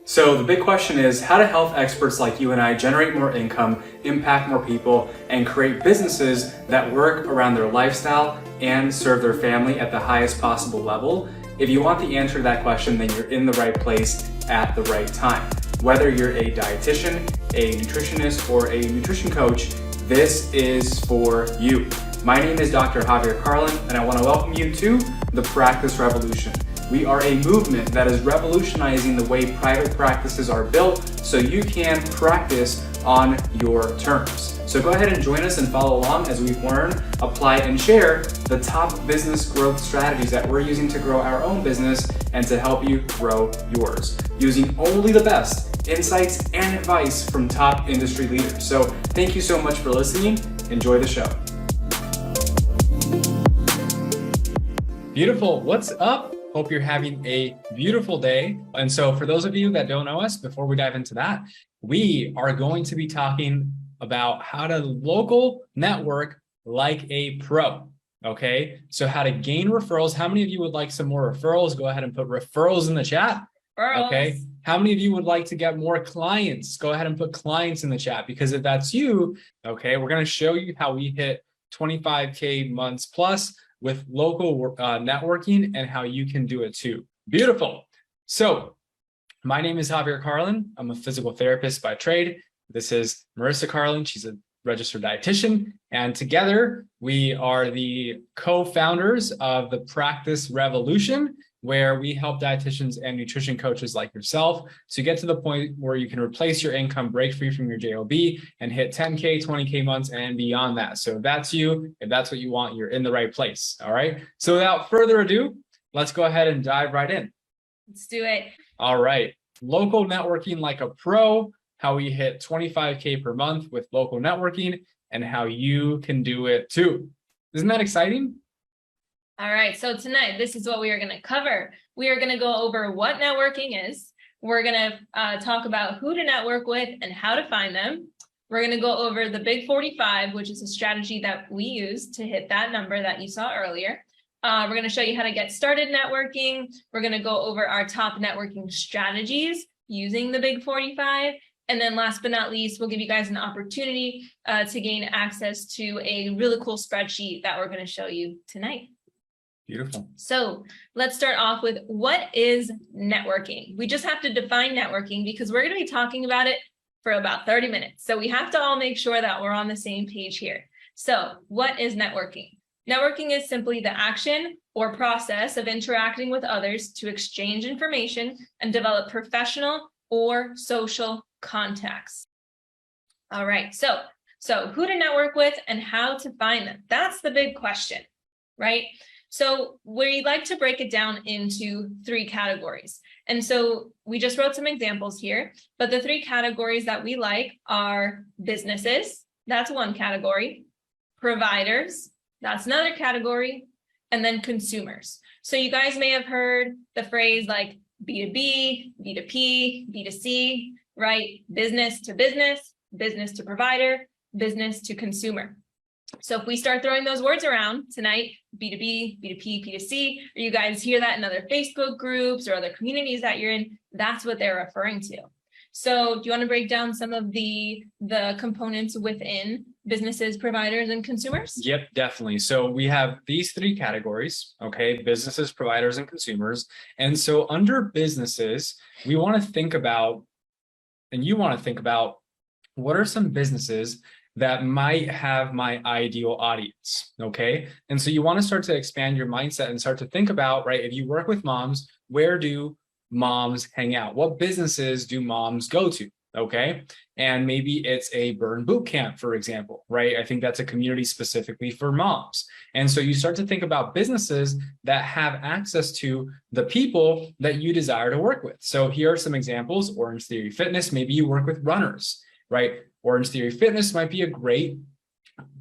So the big question is how do health experts like you and I generate more income, impact more people, and create businesses that work around their lifestyle and serve their family at the highest possible level? If you want the answer to that question, then you're in the right place at the right time. Whether you're a dietitian, a nutritionist, or a nutrition coach, this is for you. My name is Dr. Javier Carlin, and I want to welcome you to the Practice Revolution. We are a movement that is revolutionizing the way private practices are built so you can practice on your terms. So go ahead and join us and follow along as we learn, apply, and share the top business growth strategies that we're using to grow our own business and to help you grow yours, using only the best insights and advice from top industry leaders. So thank you so much for listening. Enjoy the show. Beautiful. What's up? Hope you're having a beautiful day. And so for those of you that don't know us, before we dive into that, we are going to be talking about how to local network like a pro. Okay. So how to gain referrals. How many of you would like some more referrals? Go ahead and put referrals in the chat. Referrals. Okay. How many of you would like to get more clients? Go ahead and put clients in the chat, because if that's you, okay, we're going to show you how we hit 25K months plus with local networking and how you can do it too. Beautiful. So my name is Javier Carlin. I'm a physical therapist by trade. This is Marissa Carlin. She's a registered dietitian. And together we are the co-founders of the Practice Revolution, where we help dietitians and nutrition coaches like yourself to get to the point where you can replace your income, break free from your JOB, and hit 10K, 20K months and beyond that. So if that's you, if that's what you want, you're in the right place. All right. So without further ado, let's go ahead and dive right in. Let's do it. All right. Local networking like a pro, how we hit 25K per month with local networking, and how you can do it too. Isn't that exciting? All right. So tonight, this is what we are going to cover. We are going to go over what networking is. We're going to talk about who to network with and how to find them. We're going to go over the Big 45, which is a strategy that we use to hit that number that you saw earlier. We're going to show you how to get started networking. We're going to go over our top networking strategies using the Big 45. And then last but not least, we'll give you guys an opportunity to gain access to a really cool spreadsheet that we're going to show you tonight. Beautiful. So let's start off with what is networking? We just have to define networking because we're going to be talking about it for about 30 minutes. So we have to all make sure that we're on the same page here. So what is networking? Networking is simply the action or process of interacting with others to exchange information and develop professional or social contacts. All right. So who to network with and how to find them? That's the big question, right? So we like to break it down into 3 categories. And so we just wrote some examples here, but the 3 categories that we like are businesses, that's one category, providers, that's another category, and then consumers. So you guys may have heard the phrase like B2B, B2P, B2C, right? Business to provider, business to consumer. So if we start throwing those words around tonight, B2B, B2P, P2C, or you guys hear that in other Facebook groups or other communities that you're in, that's what they're referring to. So do you want to break down some of the components within businesses, providers, and consumers? Yep, definitely. So we have these 3 categories, okay? Businesses, providers, and consumers. And so under businesses, we want to think about, and you want to think about, what are some businesses that might have my ideal audience, okay? And so you want to start to expand your mindset and start to think about, right, if you work with moms, where do moms hang out? What businesses do moms go to, okay? And maybe it's a burn boot camp, for example, right? I think that's a community specifically for moms. And so you start to think about businesses that have access to the people that you desire to work with. So here are some examples. Orange Theory Fitness, maybe you work with runners, right? Orange Theory Fitness might be a great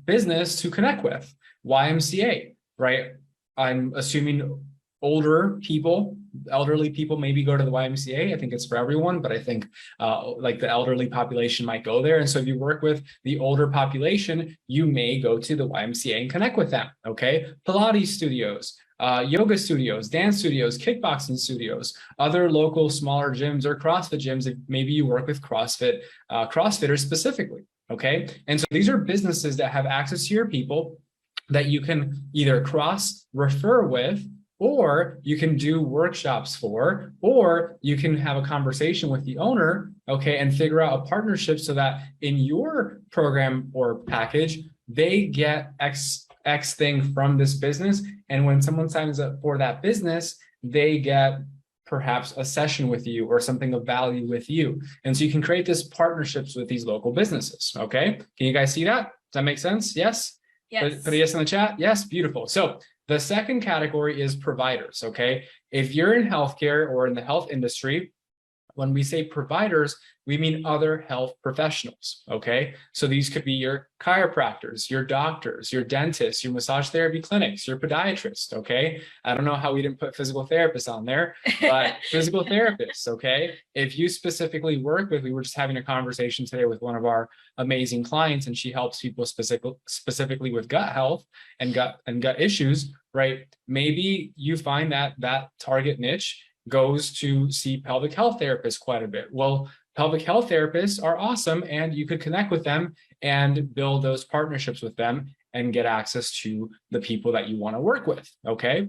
business to connect with. YMCA, right? I'm assuming older people, elderly people maybe go to the YMCA. I think it's for everyone, but I think like the elderly population might go there. And so if you work with the older population, you may go to the YMCA and connect with them, okay? Pilates studios, yoga studios, dance studios, kickboxing studios, other local smaller gyms or CrossFit gyms. If maybe you work with CrossFitters specifically. Okay. And so these are businesses that have access to your people that you can either cross refer with, or you can do workshops for, or you can have a conversation with the owner, okay, and figure out a partnership so that in your program or package, they get X thing from this business. And when someone signs up for that business, they get perhaps a session with you or something of value with you. And so you can create this partnerships with these local businesses, okay? Can you guys see that? Does that make sense? Yes? Yes. Put a yes in the chat. Yes, beautiful. So the second category is providers, okay? If you're in healthcare or in the health industry, when we say providers, we mean other health professionals, okay? So these could be your chiropractors, your doctors, your dentists, your massage therapy clinics, your podiatrists, okay? I don't know how we didn't put physical therapists on there, but physical therapists, okay? If you specifically work with, we were just having a conversation today with one of our amazing clients, and she helps people specifically with gut health and gut issues, right? Maybe you find that target niche goes to see pelvic health therapists quite a bit. Well, pelvic health therapists are awesome, and you could connect with them and build those partnerships with them and get access to the people that you want to work with, okay?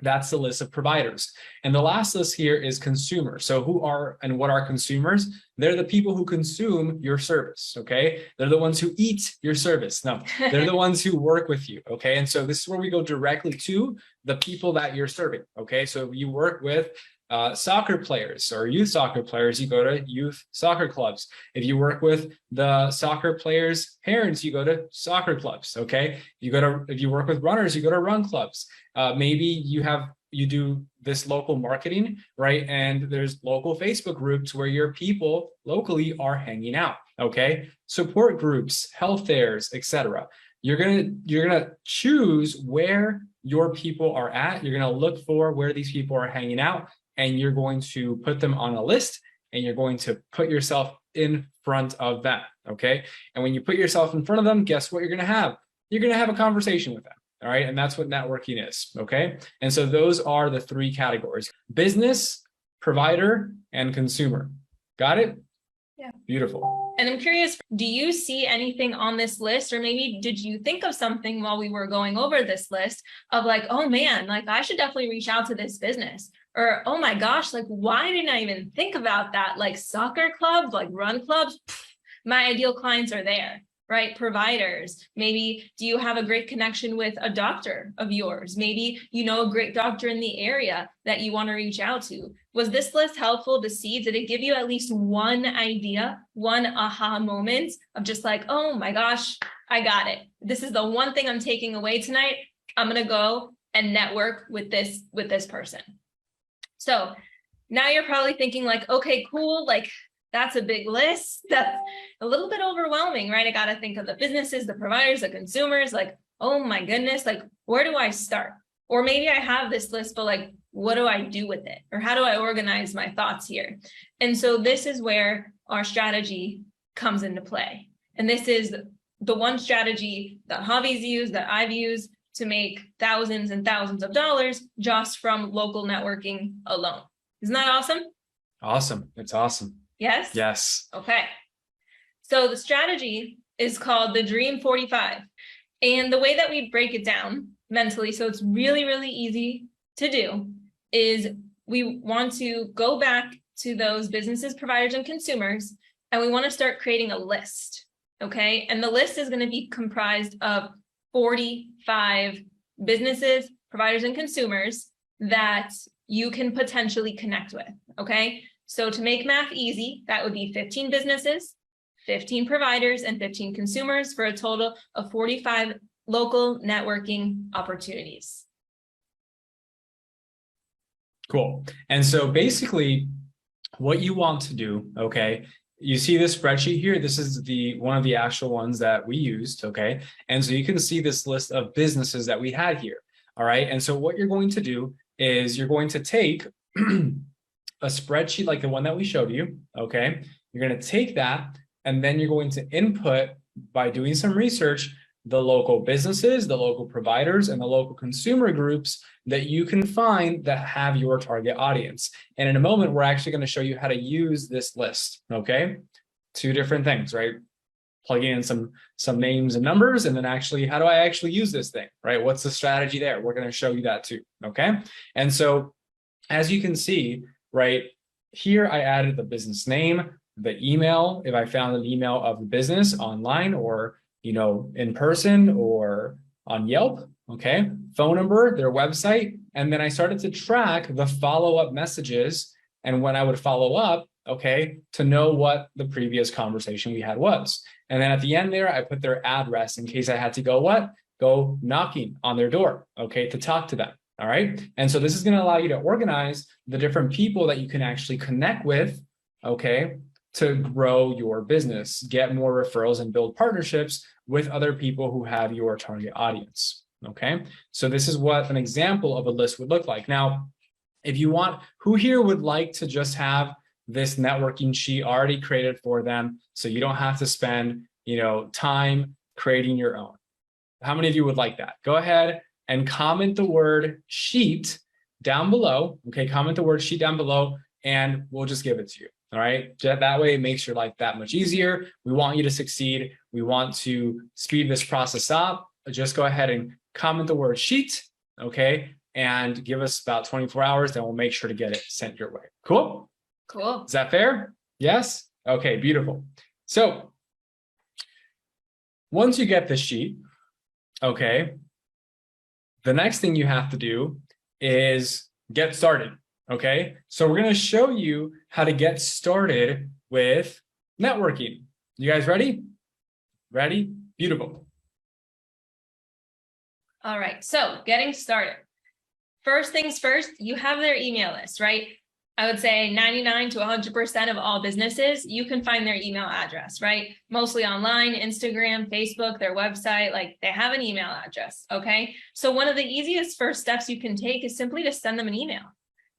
That's the list of providers. And the last list here is consumers. So who are and what are consumers? They're the people who consume your service, okay? They're the ones who eat your service. No, they're the ones who work with you, okay? And so this is where we go directly to the people that you're serving, okay? So if you work with soccer players or youth soccer players, you go to youth soccer clubs. If you work with the soccer players' parents, you go to soccer clubs, okay? If you work with runners, you go to run clubs. Maybe you do this local marketing, right? And there's local Facebook groups where your people locally are hanging out, okay? Support groups, health fairs, etc. You're gonna choose where your people are at. You're gonna look for where these people are hanging out, and you're going to put them on a list, and you're going to put yourself in front of them, okay? And when you put yourself in front of them, guess what you're gonna have? You're gonna have a conversation with them. All right. And that's what networking is. Okay. And so those are the three categories: business, provider, and consumer. Got it? Yeah. Beautiful. And I'm curious, do you see anything on this list, or maybe did you think of something while we were going over this list of like, oh man, like I should definitely reach out to this business, or, oh my gosh, like, why didn't I even think about that? Like soccer clubs, like run clubs, my ideal clients are there. Right? Providers. Maybe do you have a great connection with a doctor of yours? Maybe you know a great doctor in the area that you want to reach out to. Was this list helpful to see? Did it give you at least one idea, one aha moment of just like, oh my gosh, I got it. This is the one thing I'm taking away tonight. I'm going to go and network with this person. So now you're probably thinking like, okay, cool. Like, that's a big list. That's a little bit overwhelming, right? I got to think of the businesses, the providers, the consumers, like, oh my goodness, like, where do I start? Or maybe I have this list, but like, what do I do with it? Or how do I organize my thoughts here? And so this is where our strategy comes into play. And this is the one strategy that Javi's used, that I've used to make thousands and thousands of dollars just from local networking alone. Isn't that awesome? Awesome. It's awesome. Yes? Yes. Okay. So the strategy is called the Dream 45. And the way that we break it down mentally, so it's really, really easy to do, is we want to go back to those businesses, providers, and consumers, and we want to start creating a list. Okay. And the list is going to be comprised of 45 businesses, providers, and consumers that you can potentially connect with. Okay. So to make math easy, that would be 15 businesses, 15 providers, and 15 consumers for a total of 45 local networking opportunities. Cool. And so basically what you want to do, okay, you see this spreadsheet here. This is one of the actual ones that we used, okay? And so you can see this list of businesses that we had here, all right? And so what you're going to do is you're going to take a spreadsheet like the one that we showed you, okay? You're going to take that, and then you're going to input, by doing some research, the local businesses, the local providers, and the local consumer groups that you can find that have your target audience. And in a moment, we're actually going to show you how to use this list, okay? Two different things, right? Plugging in some names and numbers, and then actually, how do I actually use this thing, right? What's the strategy there? We're going to show you that too, okay? And so as you can see, right here, I added the business name, the email, if I found an email of the business online or, in person or on Yelp, okay? Phone number, their website, and then I started to track the follow-up messages and when I would follow up, okay, to know what the previous conversation we had was. And then at the end there, I put their address in case I had to go knocking on their door, okay, to talk to them. All right. And so this is going to allow you to organize the different people that you can actually connect with, okay, to grow your business, get more referrals, and build partnerships with other people who have your target audience. Okay. So this is what an example of a list would look like. Now, if you want, who here would like to just have this networking sheet already created for them so you don't have to spend, time creating your own? How many of you would like that? Go ahead and comment the word sheet down below. Okay, comment the word sheet down below and we'll just give it to you. All right, that way it makes your life that much easier. We want you to succeed. We want to speed this process up. Just go ahead and comment the word sheet, okay, and give us about 24 hours, then we'll make sure to get it sent your way. Cool? Cool. Is that fair? Yes? Okay, beautiful. So once you get the sheet, okay, the next thing you have to do is get started, okay? So we're going to show you how to get started with networking. You guys ready? Ready? Beautiful. All right, so getting started. First things first, you have their email list, right? I would say 99 to 100% of all businesses, you can find their email address, right? Mostly online, Instagram, Facebook, their website, like they have an email address, okay? So one of the easiest first steps you can take is simply to send them an email,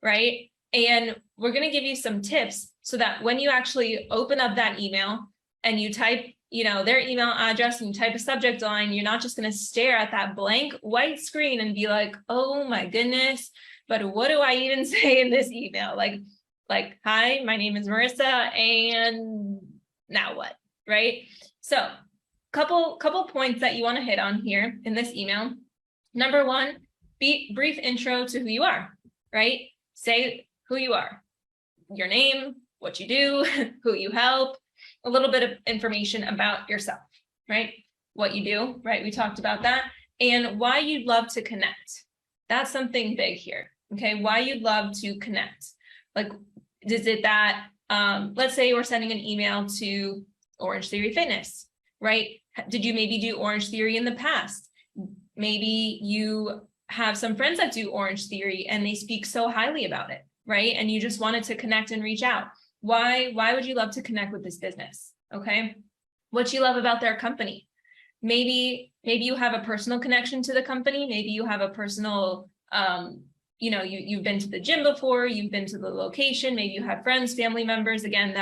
right? And we're gonna give you some tips so that when you actually open up that email and you type, their email address and you type a subject line, you're not just gonna stare at that blank white screen and be like, oh my goodness, but what do I even say in this email? Like, hi, my name is Marissa, and now what, right? So couple points that you want to hit on here in this email. Number one, brief intro to who you are, right? Say who you are, your name, what you do, who you help, a little bit of information about yourself, right? What you do, right? We talked about that, and why you'd love to connect. That's something big here. Okay, why you'd love to connect. Like, is it that, let's say we're sending an email to Orange Theory Fitness, right? Did you maybe do Orange Theory in the past? Maybe you have some friends that do Orange Theory and they speak so highly about it, right? And you just wanted to connect and reach out. Why would you love to connect with this business? Okay, what you love about their company. Maybe you have a personal connection to the company. Maybe you have a personal, you've been to the gym before, you've been to the location, maybe you have friends, family members, again,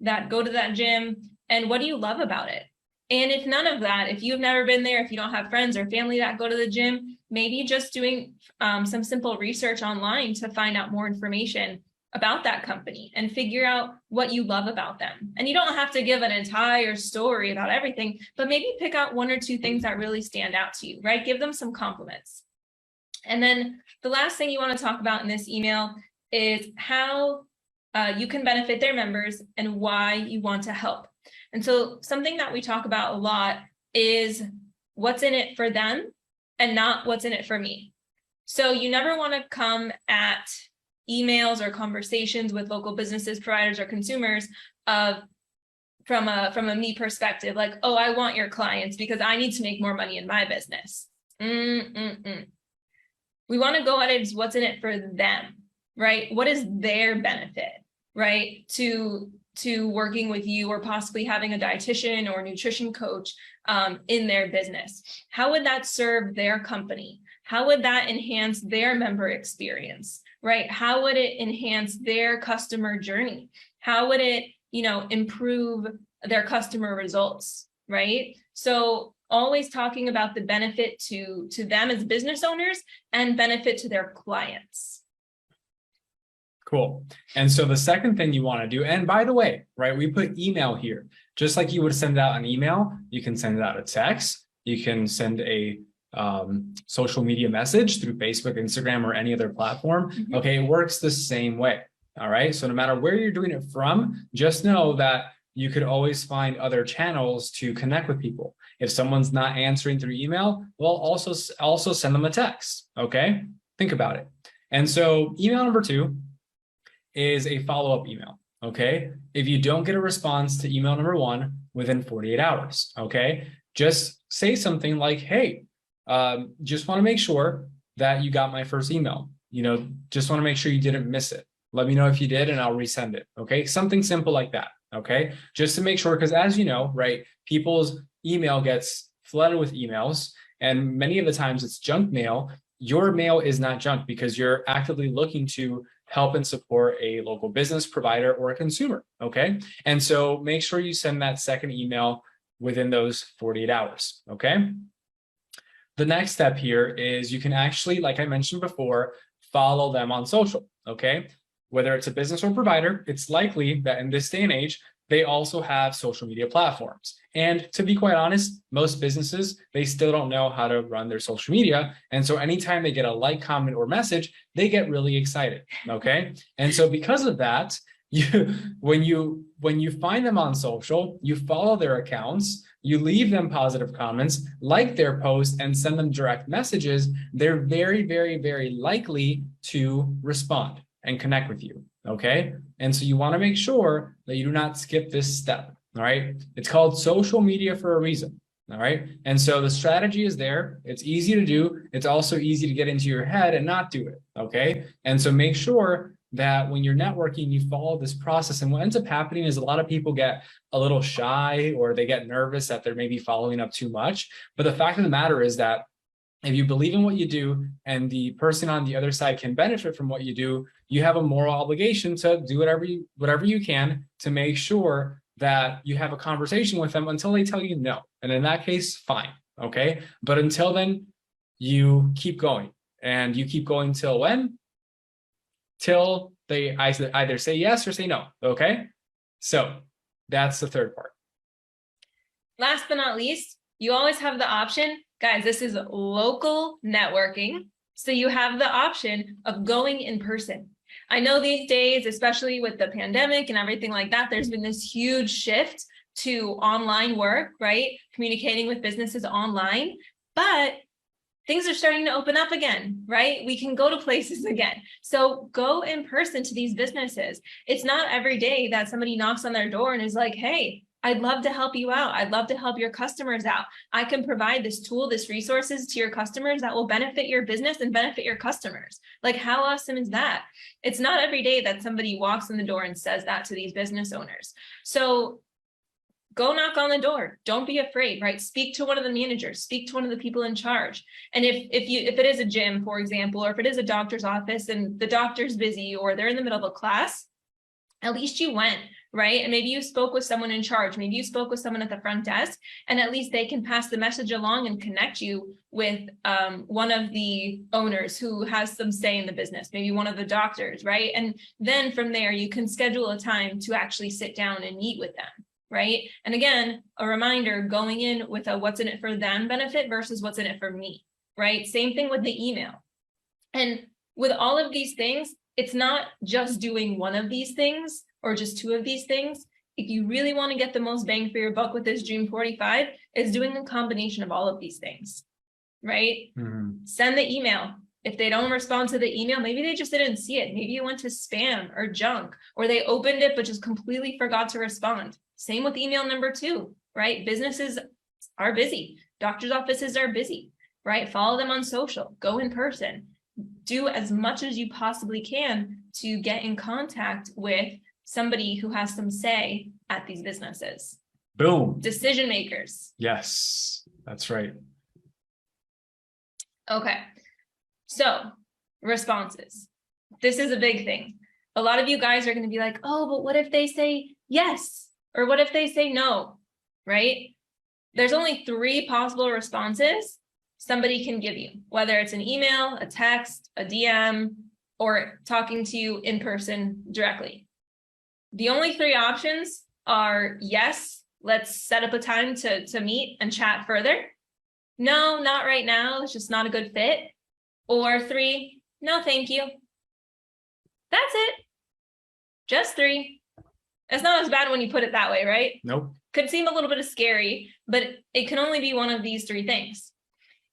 that go to that gym, and what do you love about it? And if none of that, if you've never been there, if you don't have friends or family that go to the gym, maybe just doing some simple research online to find out more information about that company and figure out what you love about them. And you don't have to give an entire story about everything, but maybe pick out one or two things that really stand out to you, right? Give them some compliments. And then the last thing you want to talk about in this email is how you can benefit their members and why you want to help. And so something that we talk about a lot is what's in it for them and not what's in it for me. So you never want to come at emails or conversations with local businesses, providers, or consumers from a me perspective, like, oh, I want your clients because I need to make more money in my business. We want to go at it as what's in it for them, right? What is their benefit, right? To working with you or possibly having a dietitian or nutrition coach in their business. How would that serve their company? How would that enhance their member experience, right? How would it enhance their customer journey? How would it, improve their customer results, right? So always talking about the benefit to them as business owners and benefit to their clients. Cool. And so the second thing you want to do, and by the way, right, we put email here, just like you would send out an email, you can send out a text, you can send a social media message through Facebook, Instagram, or any other platform. Okay, it works the same way. All right. So no matter where you're doing it from, just know that you could always find other channels to connect with people. If someone's not answering through email, well, also send them a text. Okay, think about it. And so email number 2 is a follow-up email. Okay, if you don't get a response to email number 1 within 48 hours, okay, just say something like, hey, just want to make sure that you got my first email. Just want to make sure you didn't miss it. Let me know if you did and I'll resend it. Okay, something simple like that. Okay, just to make sure, because as you know, right, people's email gets flooded with emails, and many of the times it's junk mail. Your mail is not junk because you're actively looking to help and support a local business provider or a consumer. Okay, and so make sure you send that second email within those 48 hours. Okay. The next step here is you can actually, like I mentioned before, follow them on social. Okay, whether it's a business or provider, it's likely that in this day and age, they also have social media platforms. And to be quite honest, most businesses, they still don't know how to run their social media. And so anytime they get a like, comment, or message, they get really excited. Okay. And so because of that, when you find them on social, you follow their accounts, you leave them positive comments, like their posts, and send them direct messages, they're very, very, very likely to respond and connect with you. Okay. And so you want to make sure that you do not skip this step. All right. It's called social media for a reason. All right. And so the strategy is there. It's easy to do. It's also easy to get into your head and not do it. Okay. And so make sure that when you're networking, you follow this process. And what ends up happening is a lot of people get a little shy or they get nervous that they're maybe following up too much. But the fact of the matter is that if you believe in what you do and the person on the other side can benefit from what you do, you have a moral obligation to do whatever you can to make sure that you have a conversation with them until they tell you no. And in that case, fine. Okay. But until then, you keep going, and you keep going till when? Till they either say yes or say no. Okay. So that's the third part. Last but not least, you always have the option, guys, this is local networking. So you have the option of going in person. I know these days, especially with the pandemic and everything like that, there's been this huge shift to online work, right? Communicating with businesses online, but things are starting to open up again, right? We can go to places again. So go in person to these businesses. It's not every day that somebody knocks on their door and is like, hey, I'd love to help you out. I'd love to help your customers out. I can provide this tool, this resources to your customers that will benefit your business and benefit your customers. Like, how awesome is that? It's not every day that somebody walks in the door and says that to these business owners. So go knock on the door. Don't be afraid, right? Speak to one of the managers, speak to one of the people in charge. And if it is a gym, for example, or if it is a doctor's office and the doctor's busy or they're in the middle of a class, at least you went, right? And maybe you spoke with someone in charge. Maybe you spoke with someone at the front desk, and at least they can pass the message along and connect you with one of the owners who has some say in the business, maybe one of the doctors, right? And then from there, you can schedule a time to actually sit down and meet with them, right? And again, a reminder, going in with a what's in it for them benefit versus what's in it for me, right? Same thing with the email. And with all of these things, it's not just doing one of these things or just two of these things. If you really want to get the most bang for your buck with this Dream 45, is doing a combination of all of these things, right? Send the email. If they don't respond to the email, maybe they just didn't see it. Maybe you went to spam or junk, or they opened it but just completely forgot to respond. Same with email number 2, right? Businesses are busy. Doctors' offices are busy, right? Follow them on social, go in person. Do as much as you possibly can to get in contact with somebody who has some say at these businesses. Boom. Decision makers. Yes, that's right. Okay. So responses. This is a big thing. A lot of you guys are going to be like, oh, but what if they say yes? Or what if they say no? Right? there's only 3 possible responses somebody can give you, whether it's an email, a text, a DM, or talking to you in person directly. The only 3 options are yes, let's set up a time to meet and chat further. No, not right now, it's just not a good fit. Or 3, no, thank you. That's it. Just 3. It's not as bad when you put it that way, right? Nope. Could seem a little bit scary, but it can only be one of these 3 things.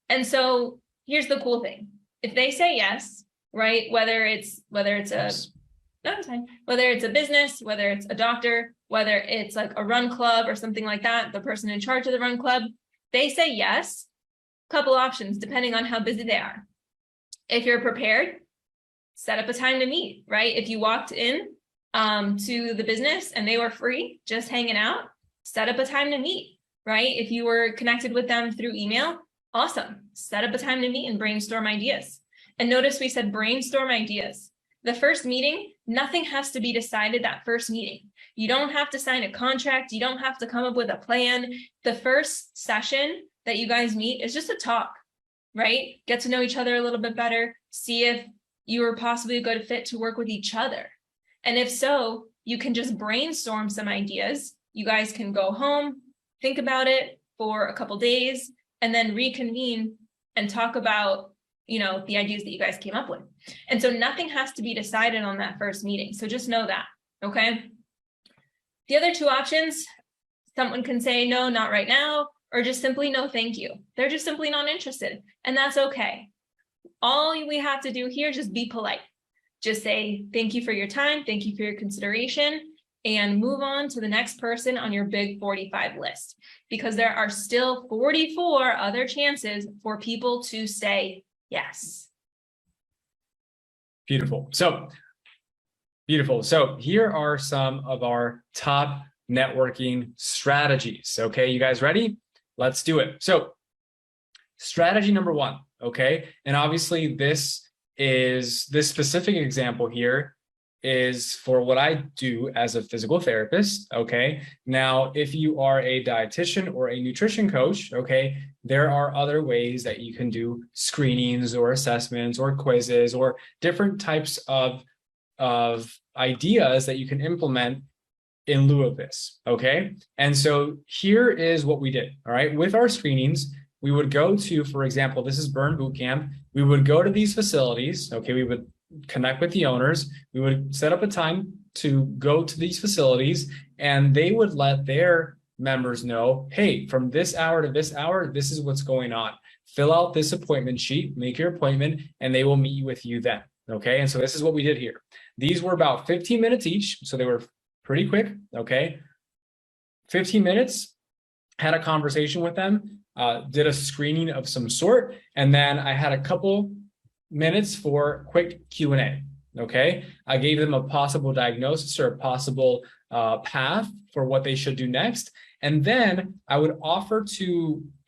And so here's the cool thing. If they say yes, right, whether it's a business, whether it's a doctor, whether it's like a run club or something like that, the person in charge of the run club, they say yes, couple options depending on how busy they are. If you're prepared, set up a time to meet, right? If you walked in to the business and they were free, just hanging out, set up a time to meet, right? If you were connected with them through email, awesome. Set up a time to meet and brainstorm ideas. And notice we said brainstorm ideas. The first meeting, nothing has to be decided that first meeting. You don't have to sign a contract. You don't have to come up with a plan. The first session that you guys meet is just a talk, right? Get to know each other a little bit better. See if you are possibly a good fit to work with each other. And if so, you can just brainstorm some ideas. You guys can go home, think about it for a couple days, and then reconvene and talk about, the ideas that you guys came up with. And so nothing has to be decided on that first meeting. So just know that, okay? The other 2 options, someone can say, no, not right now, or just simply no, thank you. They're just simply not interested. And that's okay. All we have to do here is just be polite. Just say, thank you for your time. Thank you for your consideration, and move on to the next person on your big 45 list, because there are still 44 other chances for people to say yes. Beautiful. So here are some of our top networking strategies. Okay, you guys ready? Let's do it. So strategy number 1, okay? And obviously this specific example here is for what I do as a physical therapist, okay? Now, if you are a dietitian or a nutrition coach, okay, there are other ways that you can do screenings or assessments or quizzes or different types of ideas that you can implement in lieu of this, okay? And so here is what we did, all right? With our screenings, we would go to, for example, this is Burn Bootcamp. We would go to these facilities, okay? We would connect with the owners. We would set up a time to go to these facilities, and they would let their members know, hey, from this hour to this hour, this is what's going on. Fill out this appointment sheet, make your appointment, and they will meet with you then, okay? And so this is what we did here. These were about 15 minutes each, so they were pretty quick, okay? 15 minutes, had a conversation with them, did a screening of some sort, and then I had a couple minutes for quick Q&A, okay? I gave them a possible diagnosis or a possible path for what they should do next, and then I would offer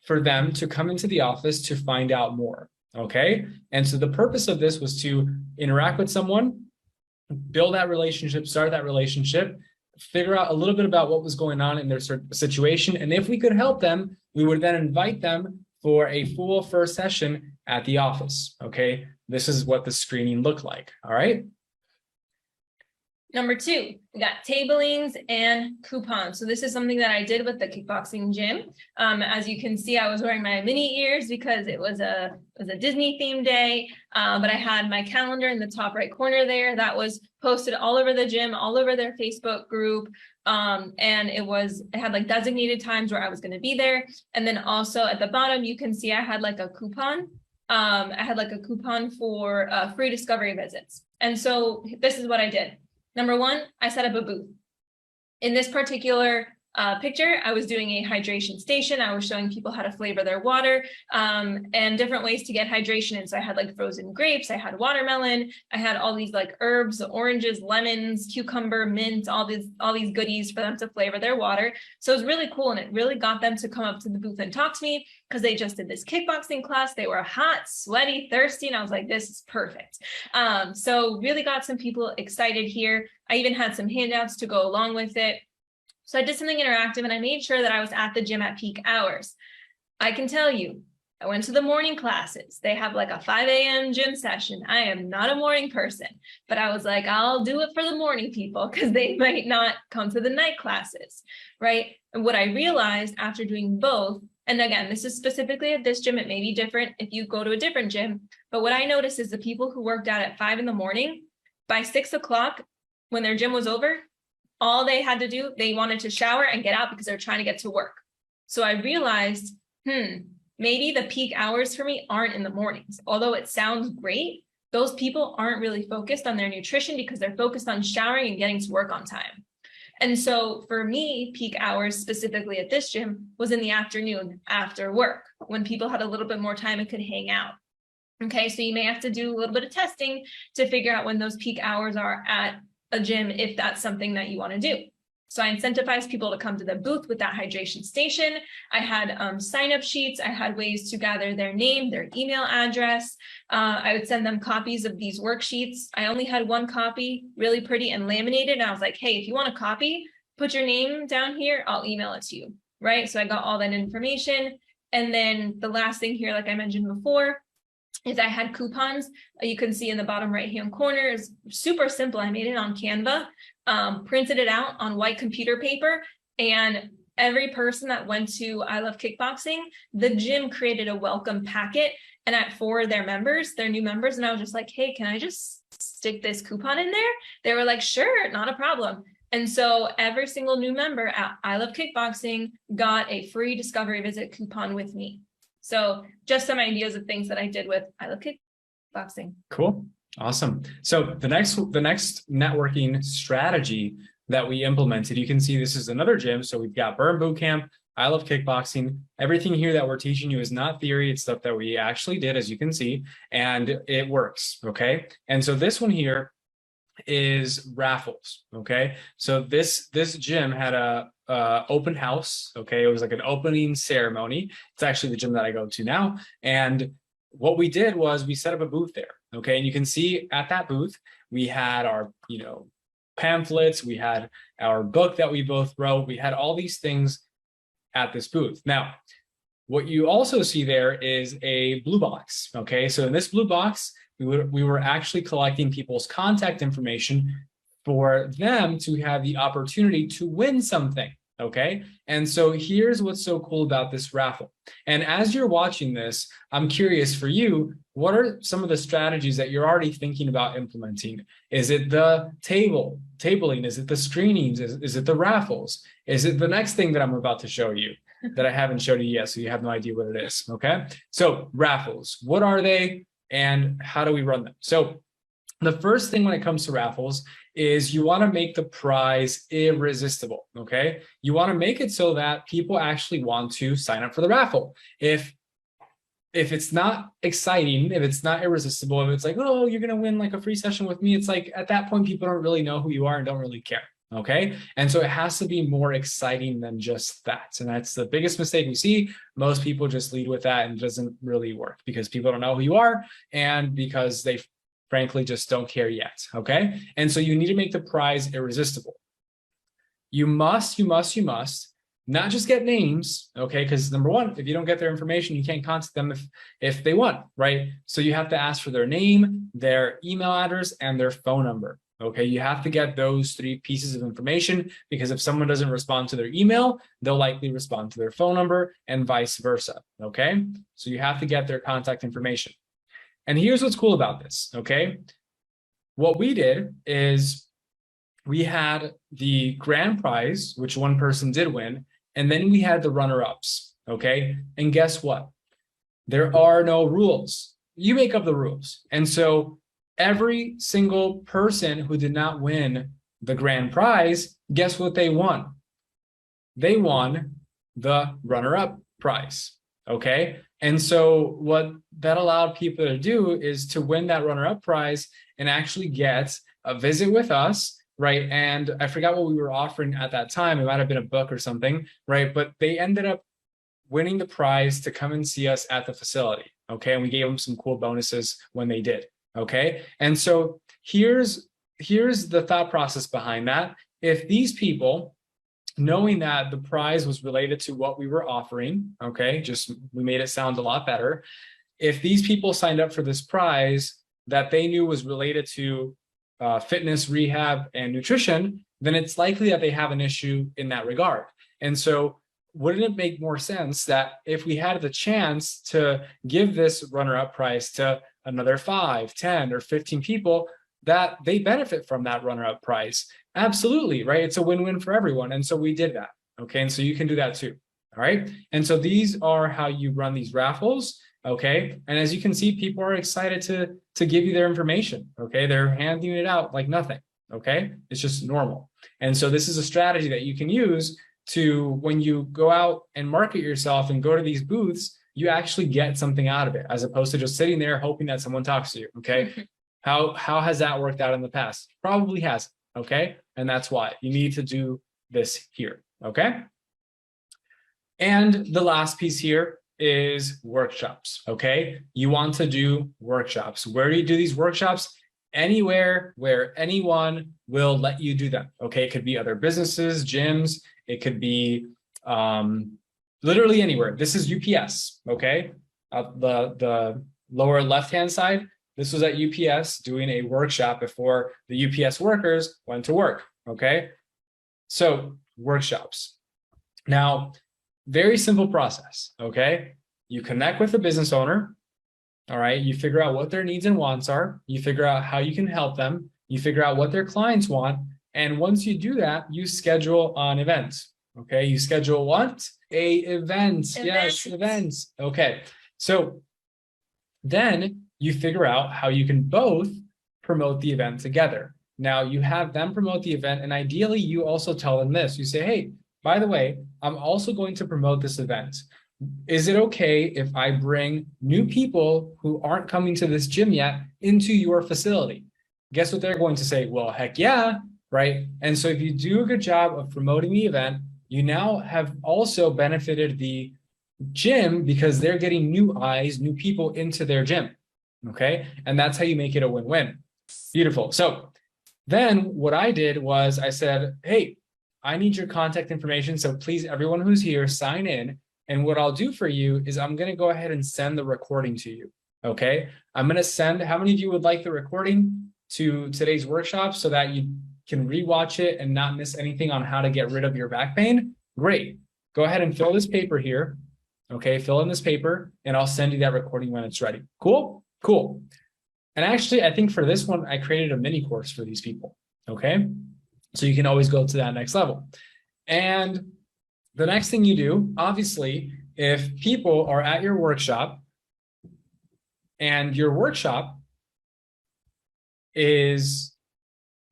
for them to come into the office to find out more, okay? And so the purpose of this was to interact with someone, build that relationship, start that relationship, figure out a little bit about what was going on in their situation, and if we could help them, we would then invite them for a full first session at the office, okay? This is what the screening looked like, all right? Number 2, we got tablings and coupons. So this is something that I did with the kickboxing gym. As you can see, I was wearing my mini ears because it was a Disney themed day, but I had my calendar in the top right corner there that was posted all over the gym, all over their Facebook group. And it had like designated times where I was going to be there. And then also at the bottom, you can see I had like a coupon. I had like a coupon for free discovery visits. And so this is what I did. Number 1, I set up a booth. In this particular picture, I was doing a hydration station. I was showing people how to flavor their water and different ways to get hydration. And so I had like frozen grapes, I had watermelon, I had all these like herbs, oranges, lemons, cucumber, mint, all these goodies for them to flavor their water. So it was really cool, and it really got them to come up to the booth and talk to me because they just did this kickboxing class. They were hot, sweaty, thirsty, and I was like, this is perfect. So really got some people excited here. I even had some handouts to go along with it. So I did something interactive and I made sure that I was at the gym at peak hours. I can tell you, I went to the morning classes. They have like a 5 a.m. gym session. I am not a morning person, but I was like, I'll do it for the morning people because they might not come to the night classes, right? And what I realized after doing both, and again, this is specifically at this gym, it may be different if you go to a different gym, but what I noticed is the people who worked out at 5 in the morning, by 6 o'clock, when their gym was over, all they had to do, they wanted to shower and get out because they're trying to get to work. So I realized, maybe the peak hours for me aren't in the mornings. Although it sounds great, those people aren't really focused on their nutrition because they're focused on showering and getting to work on time. And so for me, peak hours specifically at this gym was in the afternoon after work, when people had a little bit more time and could hang out. Okay, so you may have to do a little bit of testing to figure out when those peak hours are at a gym, if that's something that you want to do. So I incentivized people to come to the booth with that hydration station. I had sign-up sheets. I had ways to gather their name, their email address. I would send them copies of these worksheets. I only had one copy, really pretty and laminated. And I was like, hey, if you want a copy, put your name down here. I'll email it to you, right? So I got all that information. And then the last thing here, like I mentioned before, is I had coupons. You can see in the bottom right-hand corner. Is super simple. I made it on Canva, printed it out on white computer paper, and every person that went to I Love Kickboxing, the gym created a welcome packet and for their members, their new members. And I was just like, hey, can I just stick this coupon in there? They were like, sure, not a problem. And so every single new member at I Love Kickboxing got a free discovery visit coupon with me. So just some ideas of things that I did with I Love Kickboxing. Cool. Awesome. So the next networking strategy that we implemented, you can see this is another gym. So we've got Burn Bootcamp, I Love Kickboxing. Everything here that we're teaching you is not theory. It's stuff that we actually did, as you can see, and it works. Okay. And so this one here is raffles. Okay. So this gym had a open house. Okay. It was like an opening ceremony. It's actually the gym that I go to now. And what we did was we set up a booth there. Okay. And you can see at that booth, we had our, pamphlets, we had our book that we both wrote. We had all these things at this booth. Now, what you also see there is a blue box. Okay. So in this blue box, we were actually collecting people's contact information for them to have the opportunity to win something. Okay. And so here's what's so cool about this raffle. And as you're watching this, I'm curious for you, what are some of the strategies that you're already thinking about implementing? Is it the tabling? Is it the screenings? Is it the raffles? Is it the next thing that I'm about to show you that I haven't showed you yet? So you have no idea what it is. Okay. So raffles, what are they and how do we run them? So the first thing when it comes to raffles is you want to make the prize irresistible, okay? You want to make it so that people actually want to sign up for the raffle. If it's not exciting, if it's not irresistible, if it's like, oh, you're going to win like a free session with me, it's like at that point, people don't really know who you are and don't really care, okay? And so it has to be more exciting than just that. And that's the biggest mistake we see. Most people just lead with that and it doesn't really work because people don't know who you are and because they frankly just don't care yet, okay? And so you need to make the prize irresistible. You must not just get names, okay? Because number one, if you don't get their information, you can't contact them if they won, right? So you have to ask for their name, their email address, and their phone number, okay? You have to get those 3 pieces of information because if someone doesn't respond to their email, they'll likely respond to their phone number and vice versa, okay? So you have to get their contact information. And here's what's cool about this, okay? What we did is we had the grand prize, which one person did win, and then we had the runner-ups, okay? And guess what? There are no rules. You make up the rules. And so every single person who did not win the grand prize, guess what they won? They won the runner-up prize, okay? And so what that allowed people to do is to win that runner-up prize and actually get a visit with us, right? And I forgot what we were offering at that time. It might have been a book or something, right? But they ended up winning the prize to come and see us at the facility, okay? And we gave them some cool bonuses when they did, okay? And so here's the thought process behind that. If these people knowing that the prize was related to what we were offering, okay, just we made it sound a lot better. If these people signed up for this prize that they knew was related to fitness, rehab, and nutrition, then it's likely that they have an issue in that regard. And so wouldn't it make more sense that if we had the chance to give this runner-up prize to another 5, 10, or 15 people, that they benefit from that runner-up prize? Absolutely, right? It's a win-win for everyone. And so we did that. Okay. And so you can do that too. All right. And so these are how you run these raffles. Okay. And as you can see, people are excited to give you their information. Okay. They're handing it out like nothing. Okay. It's just normal. And so this is a strategy that you can use to, when you go out and market yourself and go to these booths, you actually get something out of it, as opposed to just sitting there hoping that someone talks to you. Okay. How has that worked out in the past? Probably hasn't. Okay. And that's why you need to do this here. Okay. And the last piece here is workshops. Okay. You want to do workshops. Where do you do these workshops? Anywhere where anyone will let you do them. Okay. It could be other businesses, gyms. It could be literally anywhere. This is UPS. Okay. The lower left-hand side, this was at UPS doing a workshop before the UPS workers went to work. Okay. So workshops. Now, very simple process. Okay. You connect with the business owner. All right. You figure out what their needs and wants are. You figure out how you can help them. You figure out what their clients want. And once you do that, you schedule an event. Okay. You schedule what? A event. Yes, events. Okay. So then you figure out how you can both promote the event together. Now you have them promote the event, and ideally you also tell them this. You say, hey, by the way, I'm also going to promote this event. Is it okay if I bring new people who aren't coming to this gym yet into your facility? Guess what they're going to say? Well, heck yeah, right? And so if you do a good job of promoting the event, you now have also benefited the gym because they're getting new eyes, new people into their gym. Okay. And that's how you make it a win-win. Beautiful. So then what I did was I said, hey, I need your contact information. So please, everyone who's here, sign in. And what I'll do for you is I'm going to go ahead and send the recording to you. Okay. I'm going to send, how many of you would like the recording to today's workshop so that you can rewatch it and not miss anything on how to get rid of your back pain? Great. Go ahead and fill this paper here. Okay. Fill in this paper and I'll send you that recording when it's ready. Cool. Cool. And actually, I think for this one, I created a mini course for these people. Okay. So you can always go to that next level. And the next thing you do, obviously, if people are at your workshop and your workshop is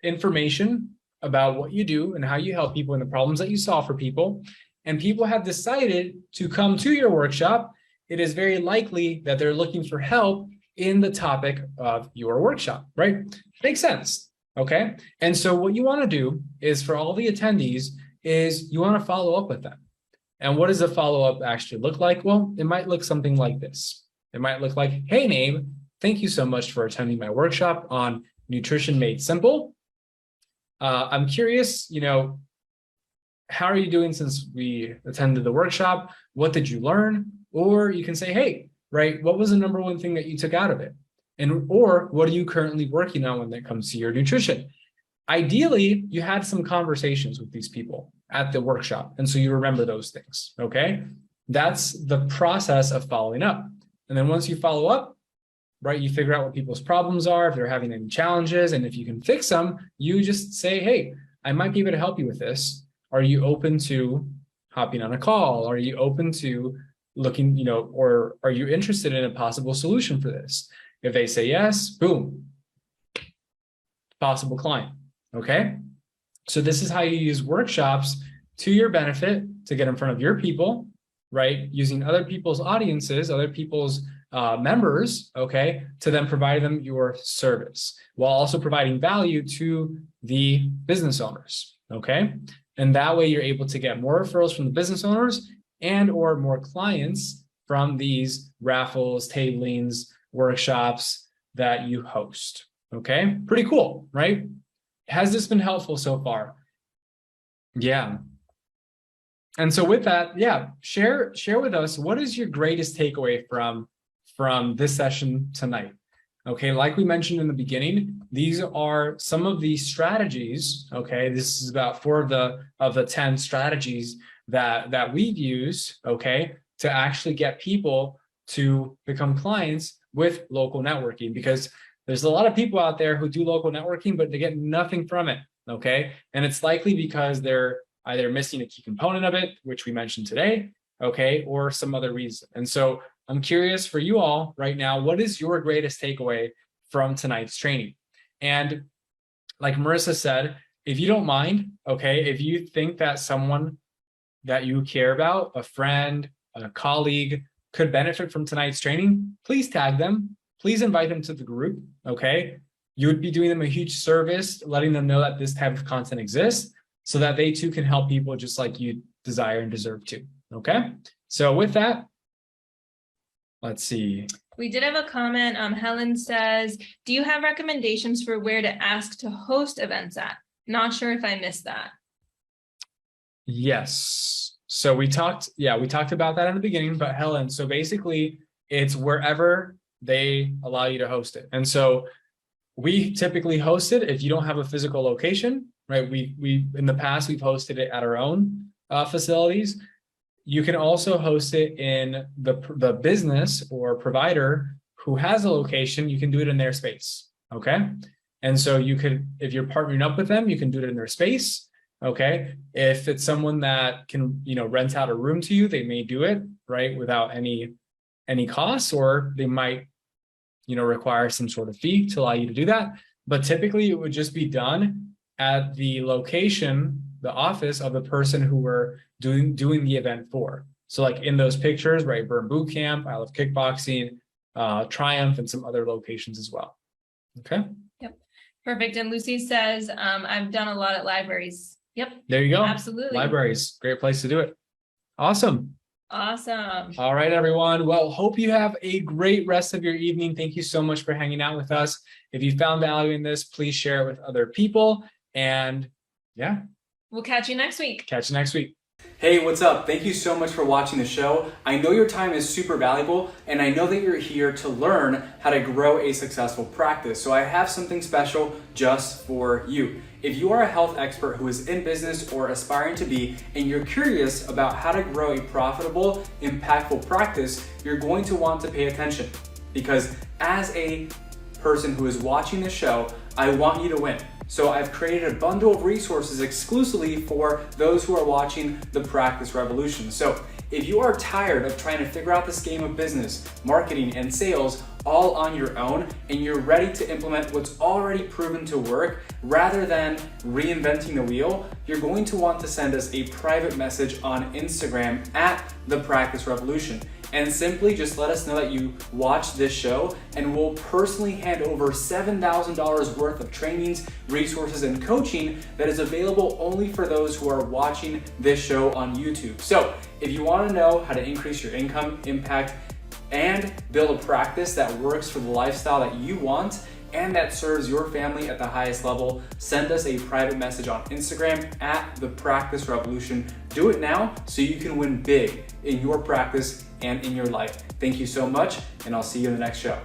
information about what you do and how you help people and the problems that you solve for people, and people have decided to come to your workshop, it is very likely that they're looking for help in the topic of your workshop, right? Makes sense. Okay. And so what you want to do is for all the attendees is you want to follow up with them. And what does a follow-up actually look like? Well, it might look something like this. It might look like, hey, Nabe, thank you so much for attending my workshop on Nutrition Made Simple. I'm curious, how are you doing since we attended the workshop? What did you learn? Or you can say, hey, right, what was the number one thing that you took out of it? Or what are you currently working on when it comes to your nutrition? Ideally, you had some conversations with these people at the workshop. And so you remember those things, okay? That's the process of following up. And then once you follow up, right, you figure out what people's problems are, if they're having any challenges, and if you can fix them, you just say, hey, I might be able to help you with this. Are you open to hopping on a call? Are you open to looking, or are you interested in a possible solution for this? If they say yes, boom, possible client. Okay. So this is how you use workshops to your benefit to get in front of your people, right? Using other people's audiences, other people's members, okay, to then provide them your service while also providing value to the business owners. Okay. And that way you're able to get more referrals from the business owners and or more clients from these raffles, tablings, workshops that you host. Okay. Pretty cool, right? Has this been helpful so far? Yeah. And so with that, yeah, share with us, what is your greatest takeaway from this session tonight? Okay, like we mentioned in the beginning, these are some of the strategies. Okay, this is about 4 of the 10 strategies that we've used, okay, to actually get people to become clients with local networking, because there's a lot of people out there who do local networking, but they get nothing from it. Okay, and it's likely because they're either missing a key component of it, which we mentioned today, okay, or some other reason. And so I'm curious for you all right now, what is your greatest takeaway from tonight's training? And like Marissa said, if you don't mind, okay, if you think that someone that you care about, a friend, a colleague, could benefit from tonight's training, please tag them, please invite them to the group, okay? You would be doing them a huge service, letting them know that this type of content exists, so that they too can help people just like you desire and deserve to, okay? So with that, let's see. We did have a comment. Helen says, do you have recommendations for where to ask to host events at? Not sure if I missed that. Yes. So we talked about that in the beginning, but Helen, so basically it's wherever they allow you to host it. And so we typically host it if you don't have a physical location, right? We in the past, we've hosted it at our own facilities. You can also host it in the business or provider who has a location. You can do it in their space, okay? And so you could, if you're partnering up with them, you can do it in their space, okay? If it's someone that can, rent out a room to you, they may do it, right, without any costs, or they might, require some sort of fee to allow you to do that. But typically it would just be done at the location, the office of the person who we're doing the event for. So like in those pictures, right, Burn Bootcamp, I Love Kickboxing, Tryumph, and some other locations as well. Okay. Yep. Perfect. And Lucy says, I've done a lot at libraries. Yep. There you go. Absolutely. Libraries, great place to do it. Awesome. Awesome. All right, everyone. Well, hope you have a great rest of your evening. Thank you so much for hanging out with us. If you found value in this, please share it with other people. And yeah. We'll catch you next week. Catch you next week. Hey, what's up? Thank you so much for watching the show. I know your time is super valuable, and I know that you're here to learn how to grow a successful practice. So I have something special just for you. If you are a health expert who is in business or aspiring to be, and you're curious about how to grow a profitable, impactful practice, you're going to want to pay attention. Because as a person who is watching the show, I want you to win. So I've created a bundle of resources exclusively for those who are watching the Practice Revolution. So if you are tired of trying to figure out this game of business, marketing, and sales all on your own, and you're ready to implement what's already proven to work rather than reinventing the wheel, you're going to want to send us a private message on Instagram at The Practice Revolution. And simply just let us know that you watched this show, and we'll personally hand over $7,000 worth of trainings, resources, and coaching that is available only for those who are watching this show on YouTube. So if you want to know how to increase your income, impact, and build a practice that works for the lifestyle that you want and that serves your family at the highest level, send us a private message on Instagram at The Practice Revolution. Do it now so you can win big in your practice and in your life. Thank you so much, and I'll see you in the next show.